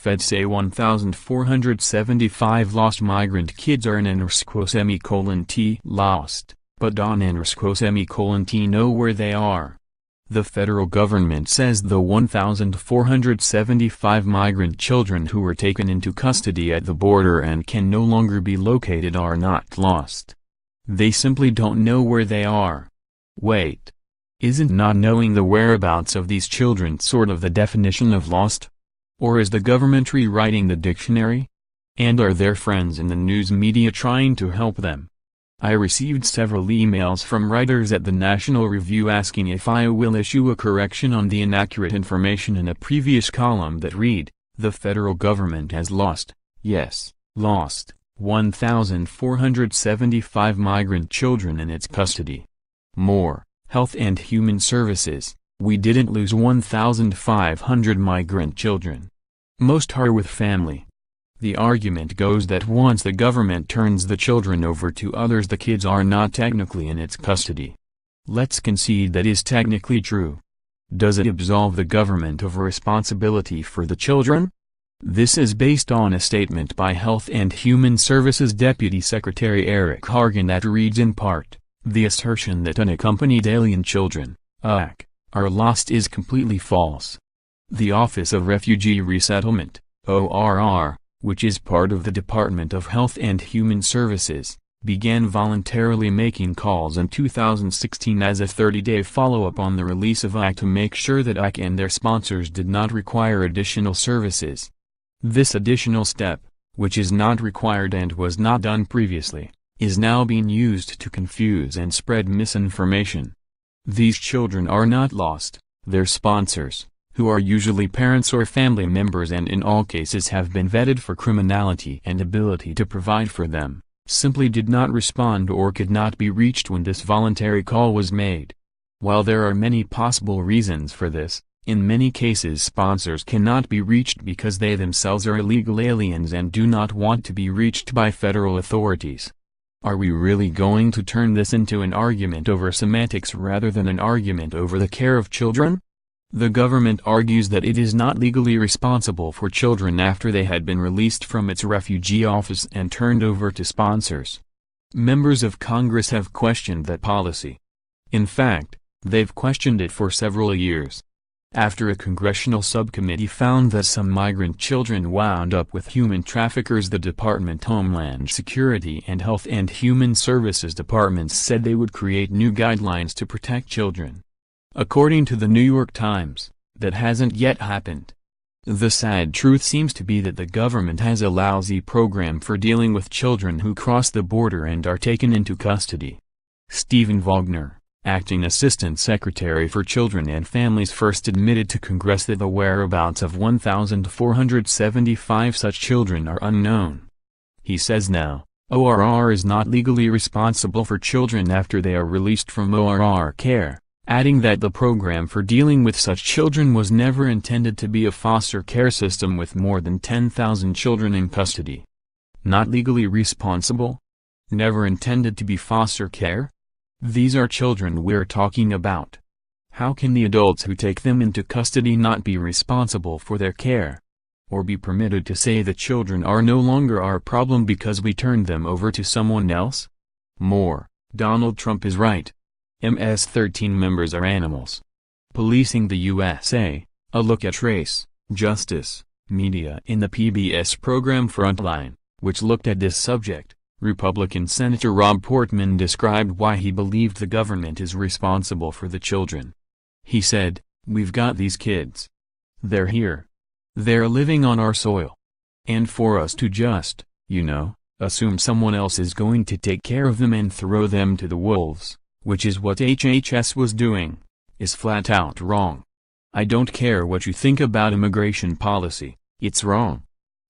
Feds say 1,475 lost migrant kids are aren&rsquo T lost, but don&rsquo T know where they are. The federal government says the 1,475 migrant children who were taken into custody at the border and can no longer be located are not lost. They simply don't know where they are. Wait. Isn't not knowing the whereabouts of these children sort of the definition of lost? Or is the government rewriting the dictionary? And are their friends in the news media trying to help them? I received several emails from writers at the National Review asking if I will issue a correction on the inaccurate information in a previous column that read, "The federal government has lost, yes, lost, 1,475 migrant children in its custody." More, Health and Human Services, we didn't lose 1,500 migrant children. Most are with family. The argument goes that once the government turns the children over to others, the kids are not technically in its custody. Let's concede that is technically true. Does it absolve the government of responsibility for the children? This is based on a statement by Health and Human Services Deputy Secretary Eric Hargan that reads in part, "The assertion that unaccompanied alien children, UAC, are lost is completely false. The Office of Refugee Resettlement, ORR, which is part of the Department of Health and Human Services, began voluntarily making calls in 2016 as a 30-day follow-up on the release of UAC to make sure that UAC and their sponsors did not require additional services. This additional step, which is not required and was not done previously, is now being used to confuse and spread misinformation. These children are not lost, their sponsors, who are usually parents or family members and in all cases have been vetted for criminality and ability to provide for them, simply did not respond or could not be reached when this voluntary call was made. While there are many possible reasons for this, in many cases sponsors cannot be reached because they themselves are illegal aliens and do not want to be reached by federal authorities. Are we really going to turn this into an argument over semantics rather than an argument over the care of children? The government argues that it is not legally responsible for children after they had been released from its refugee office and turned over to sponsors. Members of Congress have questioned that policy. In fact, they've questioned it for several years. After a congressional subcommittee found that some migrant children wound up with human traffickers, the Department of Homeland Security and Health and Human Services departments said they would create new guidelines to protect children. According to the New York Times, that hasn't yet happened. The sad truth seems to be that the government has a lousy program for dealing with children who cross the border and are taken into custody. Stephen Wagner, Acting Assistant Secretary for Children and Families, first admitted to Congress that the whereabouts of 1,475 such children are unknown. He says now, ORR is not legally responsible for children after they are released from ORR care, adding that the program for dealing with such children was never intended to be a foster care system with more than 10,000 children in custody. Not legally responsible? Never intended to be foster care? These are children we're talking about. How can the adults who take them into custody not be responsible for their care? Or be permitted to say the children are no longer our problem because we turned them over to someone else? More, Donald Trump is right. MS-13 members are animals. Policing the USA, a look at race, justice, media in the PBS program Frontline, which looked at this subject. Republican Senator Rob Portman described why he believed the government is responsible for the children. He said, "We've got these kids. They're here. They're living on our soil. And for us to just, assume someone else is going to take care of them and throw them to the wolves, which is what HHS was doing, is flat out wrong. I don't care what you think about immigration policy, it's wrong."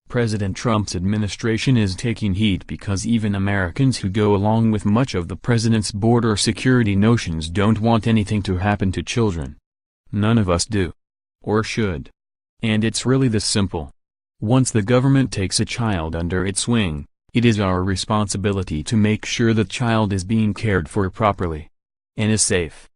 President Trump's administration is taking heat because even Americans who go along with much of the president's border security notions don't want anything to happen to children. None of us do. Or should. And it's really this simple. Once the government takes a child under its wing, it is our responsibility to make sure the child is being cared for properly. And is safe.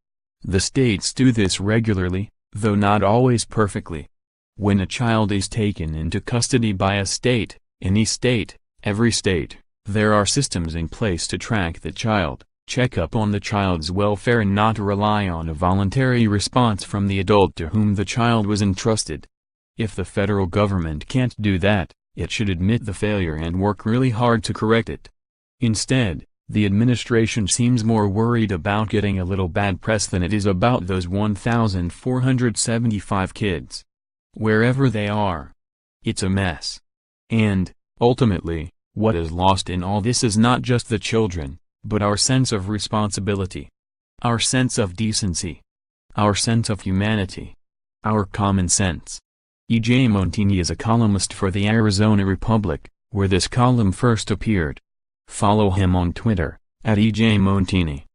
The states do this regularly, though not always perfectly. When a child is taken into custody by a state, any state, every state, there are systems in place to track the child, check up on the child's welfare and not rely on a voluntary response from the adult to whom the child was entrusted. If the federal government can't do that, it should admit the failure and work really hard to correct it. Instead, the administration seems more worried about getting a little bad press than it is about those 1,475 kids. Wherever they are. It's a mess. And, ultimately, what is lost in all this is not just the children, but our sense of responsibility. Our sense of decency. Our sense of humanity. Our common sense. E.J. Montini is a columnist for the Arizona Republic, where this column first appeared. Follow him on Twitter, @EJ Montini.